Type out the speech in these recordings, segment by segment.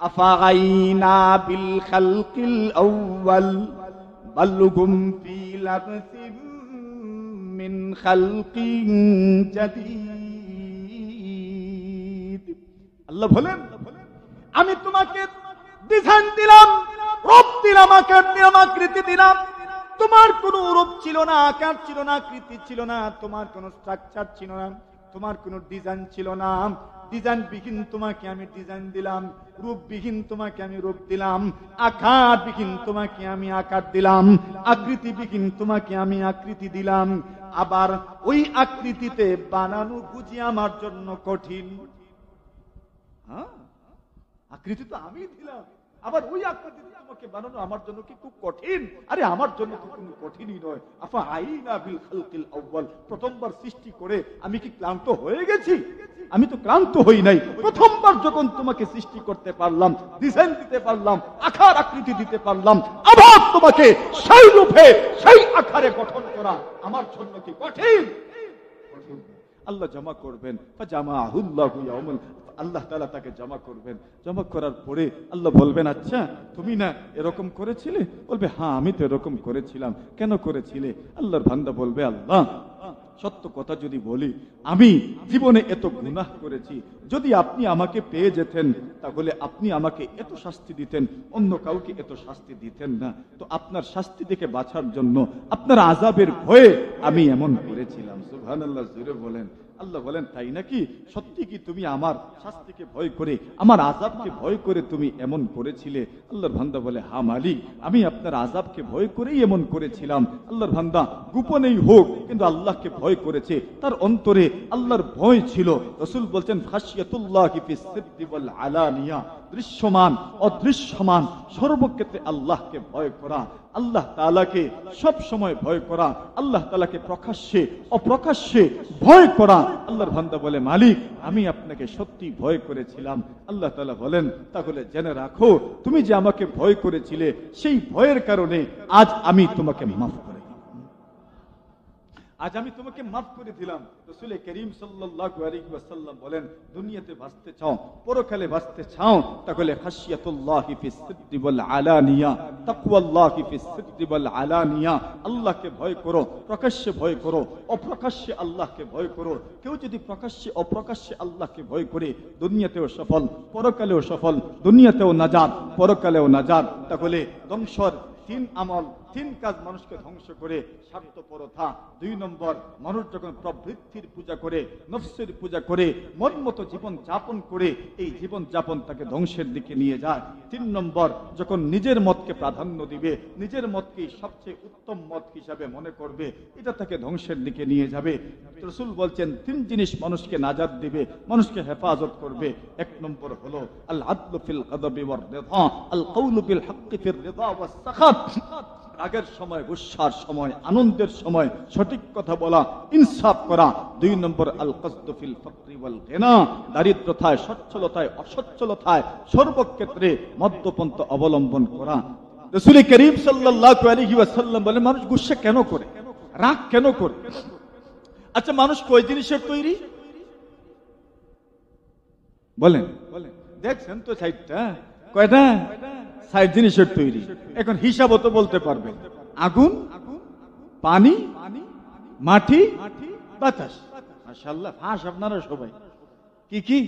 আফাগাইনা বিল খালকিল আউয়াল বাল হুম ফি লাবসিম মিন খালকিন জাদীদ। আল্লাহ বলেন, আমি তোমাকে ডিজাইন দিলাম, রূপ দিলাম, আকার দিলাম, আকৃতি দিলাম। তোমার কোনো রূপ ছিল না, আকার ছিল না, আকৃতি ছিল না, তোমার কোনো স্ট্রাকচার ছিল না, তোমার কোনো ডিজাইন ছিল না। ডিজাইন বিহীন তোমাকে আমি ডিজাইন দিলাম, রূপ বিহীন তোমাকে আমি রূপ দিলাম, আকার বিহীন তোমাকে আমি আকার দিলাম, আকৃতি বিহীন তোমাকে আমি আকৃতি দিলাম। আবার ওই আকৃতিতে বানানো বুঝি আমার জন্য কঠিন। হ্যাঁ, আকৃতি তো আমি দিলাম, আবার ওই আকৃতিতে তোমাকে বানানো আমার জন্য কি খুব কঠিন? আরে আমার জন্য তো কোনো কঠিনই নয়। আফা আইনা বিল খালকিল আউয়াল, প্রথমবার সৃষ্টি করে আমি কি ক্লান্ত হয়ে গেছি? আমি তো ক্লান্ত হই নাই। প্রথমবার যখন তোমাকে সৃষ্টি করতে পারলাম, ডিজাইন দিতে পারলাম, আকার আকৃতি দিতে পারলাম, আবার তোমাকে সেই রূপে সেই আকারে গঠন করা আমার জন্য কি কঠিন? আল্লাহ জমা করবেন, ফাজামাহুল্লাহু ইয়াউমাল, আল্লাহ তাআলা তাকে জমা করবেন। জমা করার পরে আল্লাহ বলবেন, আচ্ছা তুমি না এরকম করেছিলে? বলবে, হ্যাঁ আমি তো এরকম করেছিলাম। কেন করেছিলে? আল্লাহর বান্দা বলবে, আল্লাহ সত্য কথা যদি বলি, আমি জীবনে এত গুনাহ করেছি, যদি আপনি আমাকে পেয়ে যেতেন তাহলে আপনি আমাকে এত শাস্তি দিতেন, অন্য কাউকে এত শাস্তি দিতেন না। তো আপনার শাস্তি থেকে বাঁচার জন্য, আপনার আযাবের ভয়ে আমি এমন করেছিলাম। সুবহানাল্লাহ, জোরে বলেন। আল্লাহ বলেন, তাই নাকি? সত্যি কি তুমি আমার শাস্তিকে ভয় করে, আমার আযাবকে ভয় করে তুমি এমন করেছিলে? আল্লাহর বান্দা বলে, হ্যাঁ মালিক, আমি আপনার আযাবকে ভয় করেই এমন করেছিলাম। আল্লাহর বান্দা গোপনেই হোক কিন্তু আল্লাহকে ভয় করেছে, তার অন্তরে আল্লাহর ভয় ছিল। রাসূল বলছেন, খাশিয়াতুল্লাহি ফিস সিররি ওয়াল আলানিয়া, দৃশ্যমান অদৃশ্যমান সর্বক্ষেত্রে আল্লাহকে ভয় করা, আল্লাহ তাআলাকে সব সময় ভয় করা, আল্লাহ তাআলাকে প্রকাশ্যে অপ্রকাশ্যে ভয় করা। আল্লাহর বান্দা বলে, মালিক আমি আপনাকে সত্যি ভয় করেছিলাম। আল্লাহ তাআলা বলেন, তাহলে জেনে রাখো, তুমি যে আমাকে ভয় করেছিলে সেই ভয়ের কারণে আজ আমি তোমাকে মাফ করে দিলাম। আজ আমি তোমাকে মাফ করে দিলাম। রাসূল করিম সাল্লাল্লাহু আলাইহি ওয়াসাল্লাম বলেন, দুনিয়াতে বাঁচতে চাও, পরকালে বাঁচতে চাও, তাহলে খাশিয়াতুল্লাহি ফিস সিররি ওয়াল আলানিয়া, তাকওয়াল্লাহি ফিস সিররি ওয়াল আলানিয়া, আল্লাহকে ভয় করো, প্রকাশ্যে ভয় করো, অপ্রকাশ্যে আল্লাহকে ভয় করো। কেউ যদি প্রকাশ্যে অপ্রকাশ্যে আল্লাহকে ভয় করে, দুনিয়াতেও সফল, পরকালেও সফল, দুনিয়াতেও নাজাত, পরকালেও নাজাত। তাহলে ধ্বংসর তিন আমল, তিন কাজ মানুষকে ধ্বংস করে। স্বার্থপরতা 2 নম্বর, মানুষ যখন প্রবৃত্তির পূজা করে, নফসের পূজা করে, মন মতো জীবন যাপন করে, এই জীবন যাপন তাকে ধ্বংসের দিকে নিয়ে যায়। 3 নম্বর, যখন নিজের মতকে প্রাধান্য দিবে, নিজের মতকে সবচেয়ে উত্তম মত হিসাবে মনে করবে, এটা তাকে ধ্বংসের দিকে নিয়ে যাবে। রাসূল বলছেন 3 জিনিস মানুষকে নাজাত দিবে, মানুষকে হেফাজত করবে। 1 নম্বর হলো আল আদলু ফিল গাদাবি ওয়ার রিদা, আল কাউলু বিল হাক্কি ফির রিদা ওয়াস সাখাত, রাগের সময়, গুসার সময়, আনন্দের সময় সঠিক কথা বলা, ইনসাফ করা। 2 নম্বর আল কসদু ফিল ফাকরি ওয়াল গিনা, দারিদ্রতায়, সচ্ছলতায়, অসচ্ছলতায় সর্বক্ষেত্রে মধ্যপন্থা অবলম্বন করা। রাসূল করিম সাল্লাল্লাহু আলাইহি ওয়াসাল্লাম বলেন, মানুষ গুসা কেন করে, রাগ কেন করে? আচ্ছা, মানুষ কয় জিনিসের তৈরি বলেন? দেখছেন তো সাইডটা, কয়টা? 60 জিনিসের তৈরি। এখন হিসাবও তো বলতে পারবেন। আগুন, পানি, মাটি, বাতাস। মাশাআল্লাহ, ফাঁস আপনারা সবাই। কি কি?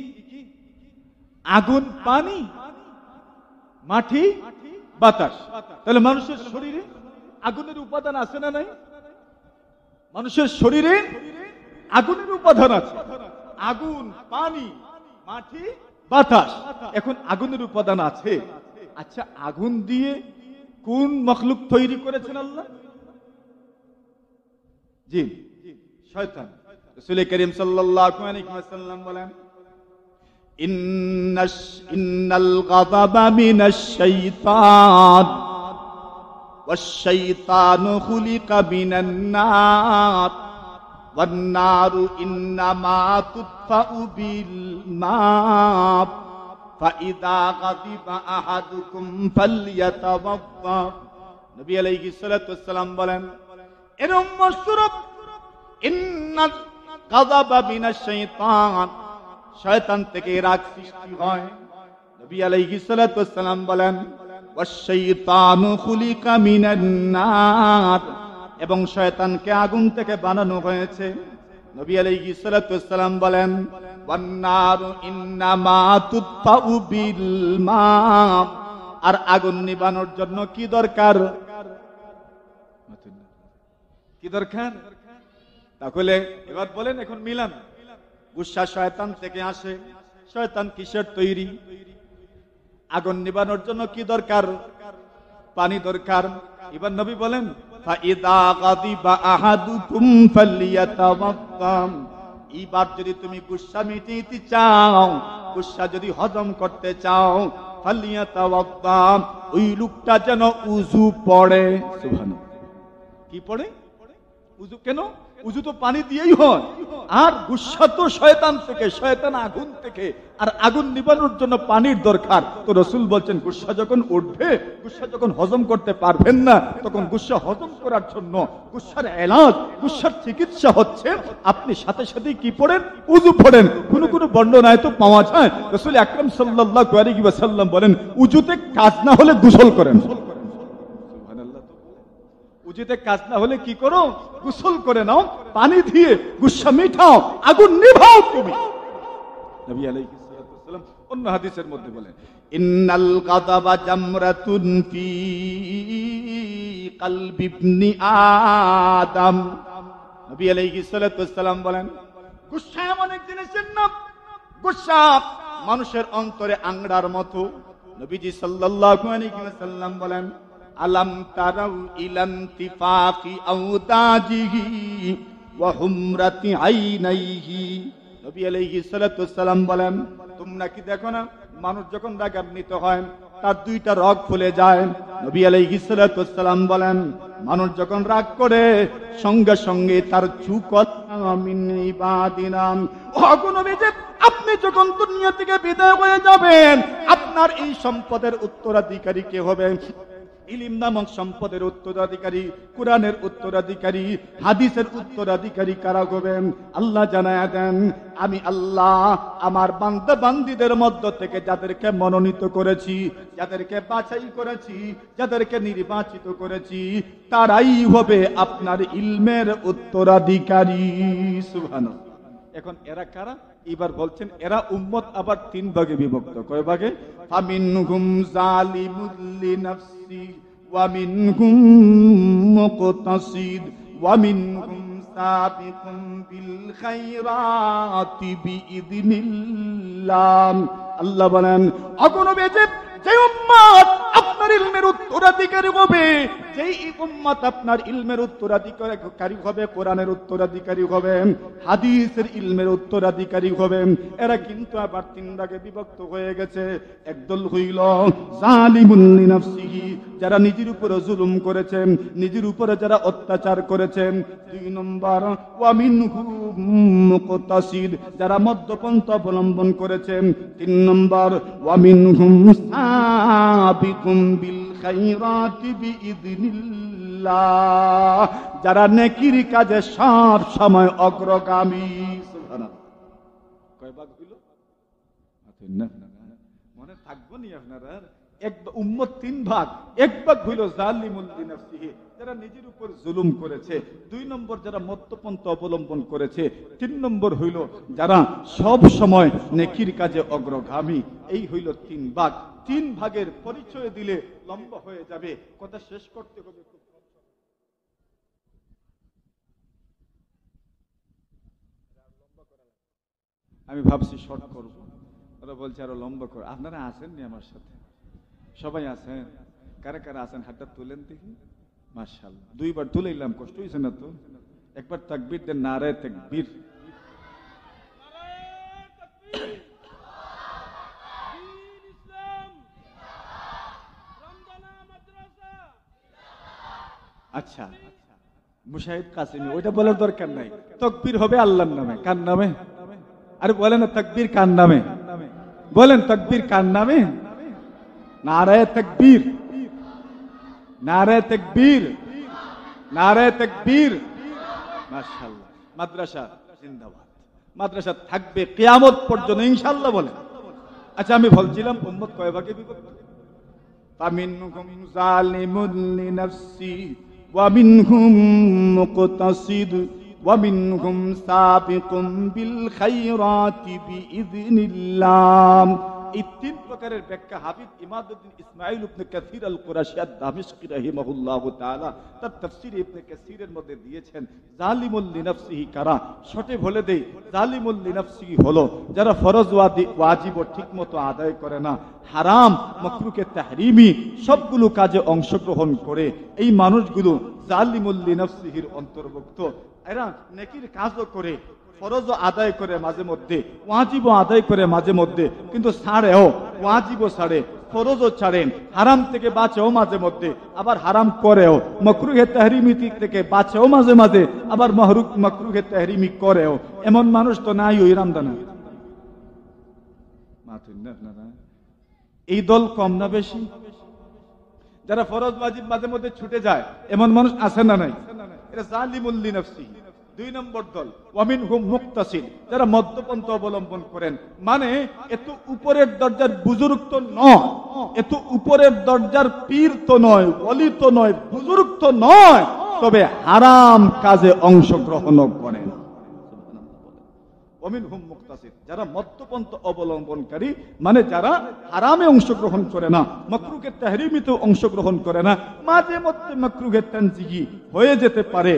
আগুন, পানি, মাটি, বাতাস। তাহলে মানুষের শরীরে আগুনের উপাদান আছে না নাই? মানুষের শরীরে আগুনের উপাদান আছে। আগুন, পানি, মাটি, বাতাস। এখন আগুনের উপাদান আছে। আচ্ছা, আগুন দিয়ে কোন মখলুক তৈরি করেছেন আল্লাহ? জি, শয়তান। রাসূল করিম সাল্লাল্লাহু আলাইহি ওয়াসাল্লাম বলেন, ইন্নাল গাযাবা মিনাশ শাইতান ওয়াশ শাইতানু খুলিকা মিনান নার ওয়ান নারু ইন্নামা তুতফাউ বিল মা ফাইদা গাযিবা আহাদুকুম ফালইয়াতাওয়াদ্দা। নবী আলাইহিস সালাতু ওয়াস সালাম বলেন, এর উম্মত ইন্নাল গাযাবা মিনাশ শাইতান, শয়তান থেকে রাগ সৃষ্টি হয়। নবী আলাইহিস সালাতু ওয়াস সালাম বলেন ওয়াশ-শাইতানু খুলিকা মিনান নার, এবং শয়তানকে আগুন থেকে বানানো হয়েছে। নবী আলাইহিস সালাতু ওয়াস সালাম বলেন ওয়ান নারু ইন্নামা তুতফাউ বিল মা, আর আগুন নিবানোর জন্য কি দরকার? কি দরকার? তাহলে এবার বলেন, এখন মিলান। গুসা শয়তান থেকে আসে। শয়তান কিসের তৈরি? আগুন নিবানোর জন্য কি দরকার? পানি দরকার। এবার নবী বলেন ফাইদা গাদিবা আহাদুকুম ফালিয়াতাওয়াক্কাম, এইবার যদি তুমি গুসা মিটাতে চাও, গুসা যদি হজম করতে চাও, ফালিয়াতাওয়াক্কাম, ওই লোকটা যেন উযু পড়ে। সুবহানাল্লাহ। কি পড়ে? উযু। কেন? উযু তো পানি দিয়েই হয়, আর গুসা তো শয়তান থেকে, শয়তান আগুন থেকে, আর আগুন নিবানোর জন্য পানির দরকার। তো রাসূল বলছেন গুসা যখন উঠবে, গুসা যখন হজম করতে পারবেন না, তখন গুসা হজম করার জন্য গুসার এলাজ, গুসার চিকিৎসা হচ্ছে আপনি সাথে সাথে কি পড়েন? উযু পড়েন। কোন কোন বর্ণনায় তো পাওয়া যায় রাসূল আকরাম সাল্লাল্লাহু আলাইহি ওয়াসাল্লাম বলেন উযুতে কাজ না হলে গোসল করেন। উযুতে কাজ না হলে কি করো? গোসল করে নাও, পানি দিয়ে গুসা মিটাও, আগুন নিভাও তুমি। নবী আলাইহিস সালাতু ওয়াস সালাম অন্য হাদিসের মধ্যে বলেন ইন্নাল গাদাবা জামরাতুন ফি কলবি ইবনি আদম। নবী আলাইহিস সালাতু ওয়াস সালাম বলেন গুসা এমন এক জিনিসের নাম, গুসা মানুষের অন্তরে আংড়ার মতো। নবীজি সাল্লাল্লাহু আলাইহি ওয়াসাল্লাম বলেন আলাম তারাউ ইলান্তিফাকি আউদাজিহি ওয়া হুমরাতি আইনাইহি। নবী আলাইহিস সালাতু ওয়াস সালাম বলেন তোমরা কি দেখো না, মানুষ যখন রাগান্বিত হয় তার দুইটা রগ ফুলে যায়। নবী আলাইহিস সালাতু ওয়াস সালাম বলেন মানুষ যখন রাগ করে সঙ্গে সঙ্গে তার চুকত মিন ইবাদিনা। ওগো নবীজি, আপনি যখন দুনিয়া থেকে বিদায় হয়ে যাবেন, আপনার এই সম্পদের উত্তরাধিকারী কে হবে? ইলম নামক সম্পদের উত্তরাধিকারী, কোরআনের উত্তরাধিকারী, হাদিসের উত্তরাধিকারী কারা হবেন? আল্লাহ জানায়া দেন আমি আল্লাহ আমার বান্দা বান্দীদের মধ্য থেকে যাদেরকে মনোনীত করেছি, যাদেরকে বাছাই করেছি, যাদেরকে নির্বাচিত করেছি, তারাই হবে আপনার ইলমের উত্তরাধিকারী। সুবহানাল্লাহ। এখন এরা কারা? এবার বলছেন এরা উম্মত আবার তিন ভাগে বিভক্ত। কয় ভাগে? ফামিনহুম যালিমুল লিনাফসি ওয়া মিনহুম মুকতাসিদ ওয়া মিনহুম সাবিকুম বিল খায়রাতি বিইذনিল্লাহ। আল্লাহ বলেন ওগো নবী, যে উম্মত আপনার ইলমের উত্তরাধিকারী হবে, যেই উম্মত আপনার ইলমের উত্তরাধিকারী হবে, কোরআনের উত্তরাধিকারী হবে, হাদিসের ইলমের উত্তরাধিকারী হবে, এরা কিন্তু আবার তিন ভাগে বিভক্ত হয়ে গেছে। একদল হইল জালিমুন লিনাফসিহি, যারা নিজের উপরে জুলুম করেছেন, নিজের উপরে যারা অত্যাচার করেছেন। দুই নম্বর ওয়া মিনহুম মুকতাসিদ, যারা মধ্যপন্থা অবলম্বন করেছেন। তিন নম্বর ওয়া মিনহুম সাবিকুম বিল খায়রাতি বিইذনিল্লাহ, যারা নেকির কাজে সব সময় অগ্রগামী। সুবহানাল্লাহ। কয় ভাগ হইল? মনে থাকবো নি আপনারা? এক উম্মত তিন ভাগ। এক ভাগ হইল জালিমুল লিনাফসিহি, যারা নিজের উপর জুলুম করেছে। দুই নম্বর যারা মধ্যপন্থা অবলম্বন করেছে। তিন নম্বর হইল যারা সব সময় নেকির কাজে অগ্রগামী। এই হইল তিন ভাগ। তিন ভাগের পরিচয় দিলে লম্বা হয়ে যাবে, কথা শেষ করতে হবে। আমি ভাবছি শর্ট করবো, ওরা বলছে আরো লম্বা করো। আপনারা আসেননি আমার সাথে? সবাই আছেন? কারা কারা আছেন হাতটা তুলেন দেখি। মাশাআল্লাহ, দুইবার তুলেইলাম, কষ্ট হয়েছে না তো? একবার তাকবীর দেন, নারে তাকবীর। আচ্ছা, মুশাহিদ কাসিমি, ওইটা বলার দরকার নাই। তাকবীর হবে আল্লাহর নামে। কার নামে? আরে বলেন না, তাকবীর কার নামে? বলেন তাকবীর কার নামে? নারে তাকবীর, নারে তাকবীর, নারে তাকবীর। মাশাআল্লাহ। মাদ্রাসা জিন্দাবাদ। মাদ্রাসা থাকবে কিয়ামত পর্যন্ত ইনশাআল্লাহ। বলেন আচ্ছা, আমি বলছিলাম উম্মত কয় ভাগে বিভক্ত? ফামিনহুম যালিমুন লিনাফসি ওয়া মিনহুম মুকতাসিদ ওয়া মিনহুম সাবিকুম বিল খায়রাতি বিইذনিল্লাহ। এই তিন প্রকারের ব্যাখ্যা হাফিজ ইমাদউদ্দিন ইসমাঈল ইবনে কাসির আল কুরাশি আদ-দামিশকি রাহিমাহুল্লাহু তাআলা তার তাফসীর ইবনে কাসিরের মধ্যে দিয়েছেন। জালিমুল লিনাফসিহি কারা? শর্টে বলে দেই, জালিমুল লিনাফসিহি হলো যারা ফরজ ওয়াজিব ঠিকমতো আদায় করে না, হারাম মাকরুহে তাহরিমি সবগুলো কাজে অংশগ্রহণ করে, এই মানুষগুলো জালিমুল লিনাফসিহির অন্তর্ভুক্ত। এরা নেকির কাজও করে, ফরজ আদায় করে মাঝে মধ্যে, ওয়াজিবও আদায় করে মাঝে মধ্যে, কিন্তু ছাড়েও, ওয়াজিবও ছাড়ে, ফরজও ছাড়েন, হারাম থেকে বাঁচেও মাঝে মধ্যে, আবার হারাম করেও, মাকরুহে তাহরিমি থেকে বাঁচেও মাঝে মাঝে, আবার মাকরুহে তাহরিমি করেও। এমন মানুষ তো নাই ওই রামদানা। এই দল কম না বেশি? যারা ফরজ ওয়াজিব মাঝে মধ্যে ছুটে যায়, এমন মানুষ আছে না নাই? এটা জালিমুল লিনাফসিহি। 2 নম্বর দল ওয়ামিনহুম মুকতাসিদ, যারা মধ্যপন্থা অবলম্বন করেন, মানে এত উপরের দরজার বুজুর্গ তো নয়, এত উপরের দরজার পীর তো নয়, ওলি তো নয়, বুজুর্গ তো নয়, তবে হারাম কাজে অংশগ্রহণ করেন। ওয়ামিনহুম মুকতাসিদ, যারা মধ্যপন্থা অবলম্বনকারী, মানে যারা হারামে অংশগ্রহণ করে না, মাকরুহে তাহরিমিতে অংশগ্রহণ করে না, মাঝে মধ্যে মাকরুহে তানজিহি হয়ে যেতে পারে,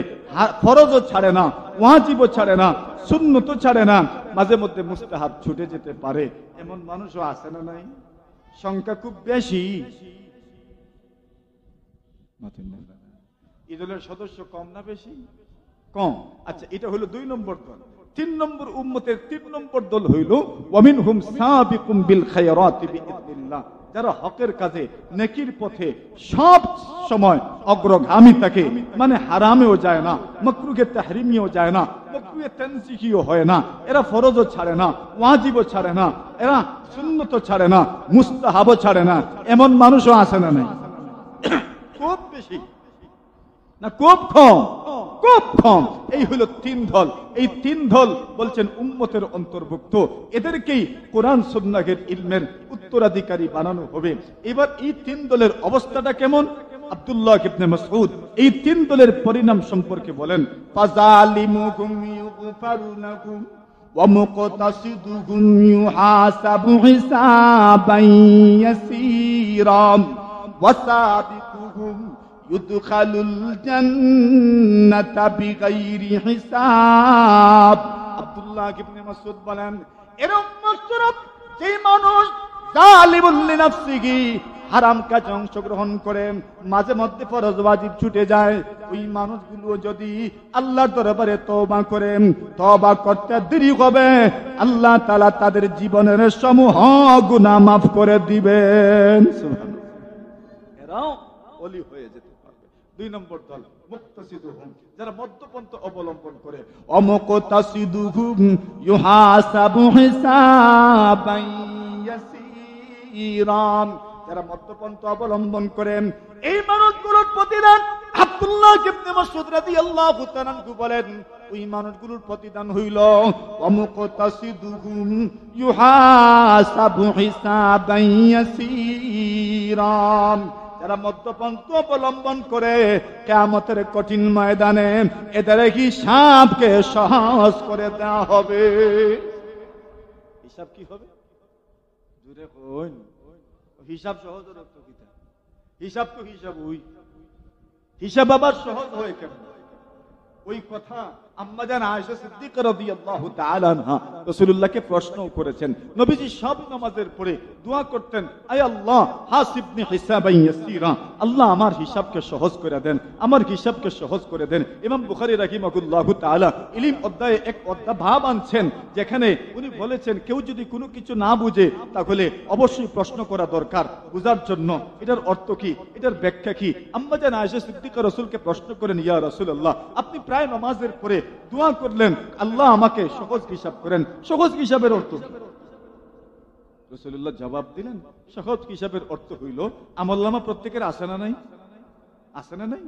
ফরজও ছাড়ে না, ওয়াজিবও ছাড়ে না, সুন্নতও ছাড়ে না, মাঝে মধ্যে মুস্তাহাব ছুটে যেতে পারে। এমন মানুষও আছে না নাই? সংখ্যা খুব বেশি। এই দলের সদস্য কম না বেশি? কম। আচ্ছা, এটা হলো 2 নম্বর দল। 3 নম্বর উম্মতের 3 নম্বর দল হইল ওয়ামিনহুম সাবিকুম বিল খায়রাতি বিইذনিল্লাহ, যারা হকের কাজে, নেকির পথে সব সময় অগ্রগামী থাকে, মানে হারামেও যায় না, মাকরুহে তাহরিমিও যায় না, মাকরুহে তানজিহিও হয় না, এরা ফরজও ছাড়ে না, ওয়াজিবও ছাড়ে না, এরা সুন্নতও ছাড়ে না, মুস্তাহাবও ছাড়ে না। এমন মানুষও আছে না নাই? খুব বেশি না খুব কম? খুব কম। এই হলো 3 দল। এই 3 দল বলছেন উম্মতের অন্তর্ভুক্ত, এদেরকেই কোরআন সুন্নাহের ইলমের উত্তরাধিকারী বানানো হবে। এবার এই 3 দলের অবস্থাটা কেমন? আব্দুল্লাহ ইবনে মাসউদ এই 3 দলের পরিণাম সম্পর্কে বলেন, ফাযালিমুহুম ইউগফারুনাহুম ওয়া মুকতাসিদুহুম ইউহাসাবু হিসাবান ইয়াসীরা ওয়া সাবিকুহুম ইউদখালুল জান্নাতা বিগাইরি হিসাব। আব্দুল্লাহ ইবনে মাসউদ বলেন, এরকম মুশরিক যে মানুষ জালিমুল লিনাফসিহি, হারাম কাজে অংশগ্রহণ করে, মাঝে মধ্যে ফরজ ওয়াজিব ছুটে যায়, ওই মানুষগুলো যদি আল্লাহর দরবারে তওবা করে, তওবা করতে দেরি হবে, আল্লাহ তাআলা তাদের জীবনের সমূহ গুনাহ মাফ করে দিবেন। সুবহানাল্লাহ। এরাও ওলি হয়ে যেতে পারবে। 2 নম্বর দল মুকতাসিদুহুম, যারা মধ্যপন্থা অবলম্বন করে, অমুকতাসিদুহুম ইউহাসাবু হিসাবান ইয়াসীরা, যারা মধ্যপন্থা অবলম্বন করেন, এই মানুষগুলোর প্রতিদান, আব্দুল্লাহ ইবনে মাসউদ রাদিয়াল্লাহু তাআলা আনহু বলেন, ওই মানুষগুলোর প্রতিদান হইল ওয়ামুকতাসিদুহুম ইউহাসাবু হিসাবান ইয়াসীরা, যারা মধ্যপন্থা অবলম্বন করে, কিয়ামতের কঠিন ময়দানে এদের হিসাবকে সহজ করে দেওয়া হবে। হিসাব কি হবে? জোরে কইন। হিসাব সহজ রাখতো কিতা? হিসাব তো হিসাব, ওই হিসাব আবার সহজ হয় কেমন? ওই কথা আম্মাজান আয়েশা সিদ্দিকা রাদিয়াল্লাহু তাআলা আনহা রাসূলুল্লাহকে প্রশ্ন করেছেন। নবীজি সব নামাজের পরে দোয়া করতেন, আয় আল্লাহ হাসিবনি হিসাবান ইয়াসীরা, আল্লাহ আমার হিসাবকে সহজ করে দেন, আমার হিসাবকে সহজ করে দেন। ইমাম বুখারী রাহিমাহুল্লাহু তাআলা ইলম অধ্যায়ে এক অধ্যায় ভাব আনছেন, যেখানে উনি বলেছেন কেউ যদি কোনো কিছু না বুঝে তাহলে অবশ্যই প্রশ্ন করা দরকার বুঝার জন্য, এটার অর্থ কি, এটার ব্যাখ্যা কি। আম্মাজান আয়েশা সিদ্দিকা রাসূলকে প্রশ্ন করেন, ইয়া রাসূলুল্লাহ, আপনি প্রায় নামাজের পরে দোয়া করলেন আল্লাহ আমাকে সহজ হিসাব করেন, সহজ হিসাবের অর্থ কি? রাসূলুল্লাহ জবাব দিলেন, সহজ হিসাবের অর্থ হইল আমলনামা প্রত্যেকের আছে না নাই? আছে না নাই?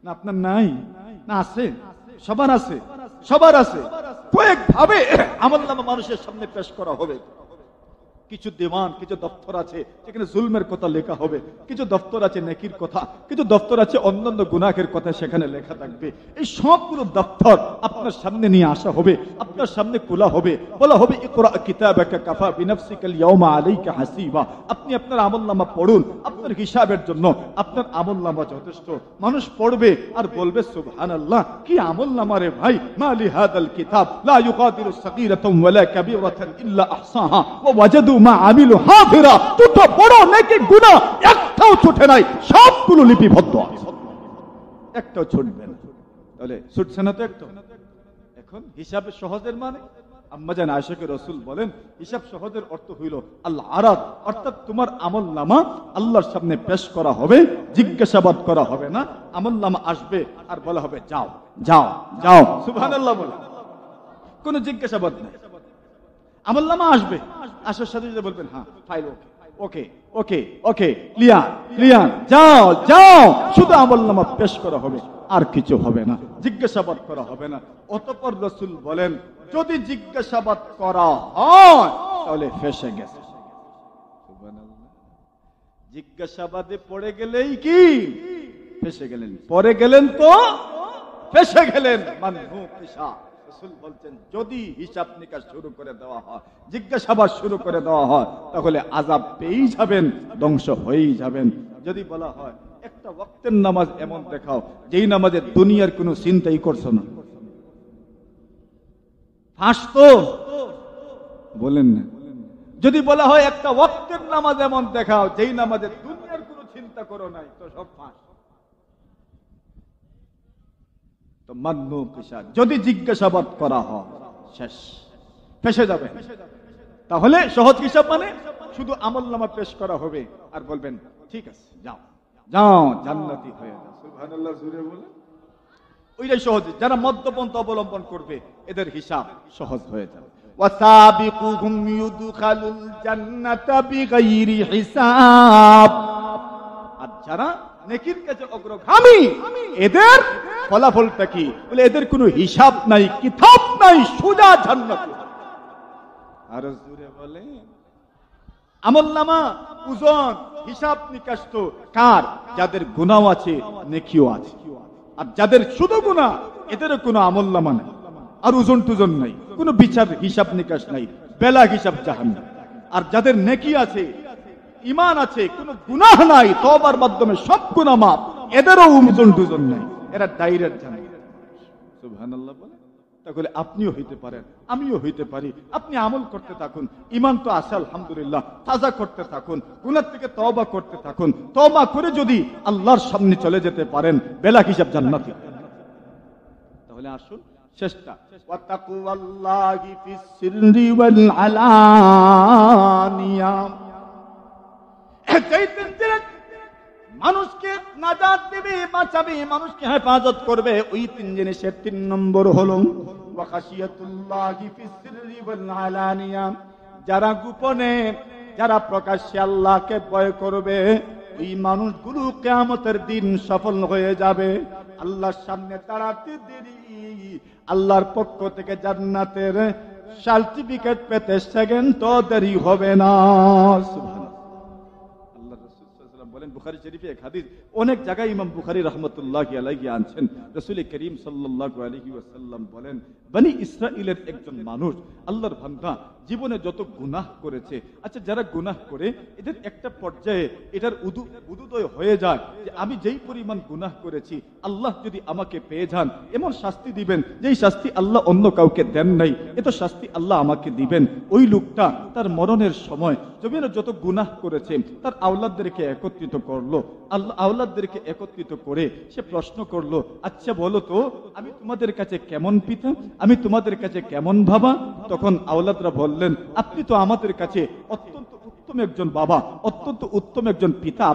না আপনার নাই? না আছে? সবার আছে, সবার আছে। কয়েক ভাবে আমলনামা মানুষের সামনে পেশ করা হবে। কিছু দেওয়ান, কিছু দপ্তর আছে যেখানে জুলমের কথা লেখা হবে, কিছু দপ্তর আছে নেকির কথা, কিছু দপ্তর আছে অন্যান্য গুনাহের কথা সেখানে লেখা থাকবে। এই সবগুলো দপ্তর আপনার সামনে নিয়ে আসা হবে, আপনার সামনে খোলা হবে, বলা হবে ইকরা কিতাবাকা কাফা বিনাফসিকাল ইয়াওমা আলাইকা হাসিবা। আপনি আপনার আমলনামা পড়ুন, আপনার হিসাবের জন্য আপনার আমলনামা যথেষ্ট। মানুষ পড়বে আর বলবে সুবহানাল্লাহ, কি আমলনামা রে ভাই, মালি হাদাল কিতাব লা ইউগাদিরু সাগীরাতান ওয়ালা কাবীরাতান ইল্লা আহসাহা ওয়া ওয়াজাদু মা আমিলু হাফিরা। ছোট বড় নেকি গুনাহ একটাও ছুটে নাই, সবগুলো লিপিবদ্ধ আছে, একটাও ছুটবে না। তাহলে ছুটছে না তো একটা। এখন হিসাবে সহজের মানে আম্মাজান আয়েশাকে রাসূল বলেন, হিসাব সহজের অর্থ হইল আল আরাদ, অর্থাৎ তোমার আমলনামা আল্লাহর সামনে পেশ করা হবে, জিজ্ঞাসাবাদ করা হবে না। আমলনামা আসবে আর বলা হবে যাও যাও যাও, সুবহানাল্লাহ বলে কোনো জিজ্ঞাসাবাদ নেই। আমলনামা আসবে, আসার সাথে সাথে বলবেন হ্যাঁ ফাইল ওকে ওকে ওকে ক্লিয়ার ক্লিয়ার, যাও যাও, শুধু আমলনামা পেশ করা হবে, আর কিছু হবে না, জিজ্ঞাসাবাদ করা হবে না। অতঃপর রাসূল বলেন, যদি জিজ্ঞাসাবাদ করা হয় তাহলে ফেসে গেছে। জিজ্ঞাসাবাদে পড়ে গেলেই কি ফেসে গেলেন, পড়ে গেলেন তো ফেসে গেলেন। মানহু কিসা, রাসূল বলছেন যদি হিসাব নিকাশ শুরু করে দেওয়া হয়, জিজ্ঞাসাবাদ শুরু করে দেওয়া হয়, তাহলে আযাব পেয়েই যাবেন, ধ্বংস হয়েই যাবেন। যদি বলা হয় একটা ওয়াক্তের নামাজ এমন দেখাও যেই নামাজে দুনিয়ার কোনো চিন্তাই করছো না, ফাঁস তো বলেন না। যদি বলা হয় একটা ওয়াক্তের নামাজ এমন দেখাও যেই নামাজে দুনিয়ার কোনো চিন্তা করো নাই, তো সব ফাঁস। তো মান্নু কিসা, যদি জিজ্ঞাসাবাদ করা হয় শেষ, ফেসে যাবে। তাহলে সহজ হিসাব মানে শুধু আমলনামা পেশ করা হবে আর বলবেন ঠিক আছে যাও যাও জান্নাতি হয়ে যাও, সুবহানাল্লাহ জোরে বলে। ওইটাই সহজ। যারা মধ্যপন্থা অবলম্বন করবে এদের হিসাব সহজ হয়ে যাবে। ওয়াসাবিকুহুম ইউদখালুল জান্নাতা বিগাইরি হিসাব, আর যারা নেকির কাছে অগ্রগামী এদের ফলাফলটা কি বলে, এদের কোনো হিসাব নাই, কিতাব নাই, সোজা জান্নাতে। আর জোরে বলে আমলনামা ওজন হিসাব নিকাশ তো কার, যাদের গুনাহ আছে নেকিও আছে। আর যাদের শুধু গুনাহ এদেরও কোনো আমলনামা নাই, আর ওজন টুজন নাই, কোনো বিচার হিসাব নিকাশ নাই, বেলা হিসাব জাহান্নাম। আর যাদের নেকি আছে, ঈমান আছে, কোনো গুনাহ নাই, তওবার মাধ্যমে সব গুনাহ মাফ, এদেরও ওজন টুজন নাই, এরা ডাইরেক্ট জান্নাত। সুবহানাল্লাহ বলে। তাহলে আপনিও হইতে পারেন, আমিও হইতে পারি। আপনি আমল করতে থাকুন, ঈমান তো আছে আলহামদুলিল্লাহ, তাজা করতে থাকুন, গুনাহ থেকে তওবা করতে থাকুন। তওবা করে যদি আল্লাহর সামনে চলে যেতে পারেন, বেলা হিসাব জান্নাতি। তাহলে আসুন চেষ্টা, ওয়াতাকুল্লাহি ফিস সিররি ওয়াল আলানিয়া, মানুষকে নাজাত দিবে, বাঁচাবে, মানুষকে হেফাজত করবে। ওই তিন জিনিসের 3 নম্বর হলো ওয়াখাশিয়াতুল্লাহি ফিস সিররি ওয়াল আলানিয়া, যারা গোপনে যারা প্রকাশ্যে আল্লাহকে ভয় করবে, ওই মানুষগুলো কিয়ামতের দিন সফল হয়ে যাবে। আল্লাহর সামনে দাঁড়াতে দেরি, আল্লাহর পক্ষ থেকে জান্নাতের সার্টিফিকেট পেতে সেকেন্ড তো দেরি হবে না। বলেন বুখারী শরীফে এক হাদিস, অনেক জায়গায় ইমাম বুখারী রাহমাতুল্লাহি আলাইহি আনছেন। রাসূল করিম সাল্লাল্লাহু আলাইহি ওয়াসাল্লাম বলেন, বনি ইসরাইলের একজন মানুষ আল্লাহর বান্দা জীবনে যত গুনাহ করেছে, আচ্ছা যারা গুনাহ করে এদের একটা পর্যায়ে এটার উদুদয় হয়ে যায় যে আমি যেই পরিমাণ গুনাহ করেছি, আল্লাহ যদি আমাকে পেয়ে যান এমন শাস্তি দিবেন যেই শাস্তি আল্লাহ অন্য কাউকে দেন নাই, এত শাস্তি আল্লাহ আমাকে দিবেন। ওই লোকটা তার মরণের সময় জমিনে যত গুনাহ করেছে তার আওলাদদেরকে একত্রিত করলো, আল্লাহ আওলাদদেরকে একত্রিত করে সে প্রশ্ন করলো, আচ্ছা বলো তো আমি তোমাদের কাছে কেমন পিতা, আমি তোমাদের কাছে কেমন বাবা? তখন আওলাদরা বললেন, আপনি তো আমাদের কাছে অত্যন্ত উত্তম একজন বাবা, অত্যন্ত উত্তম একজন পিতা।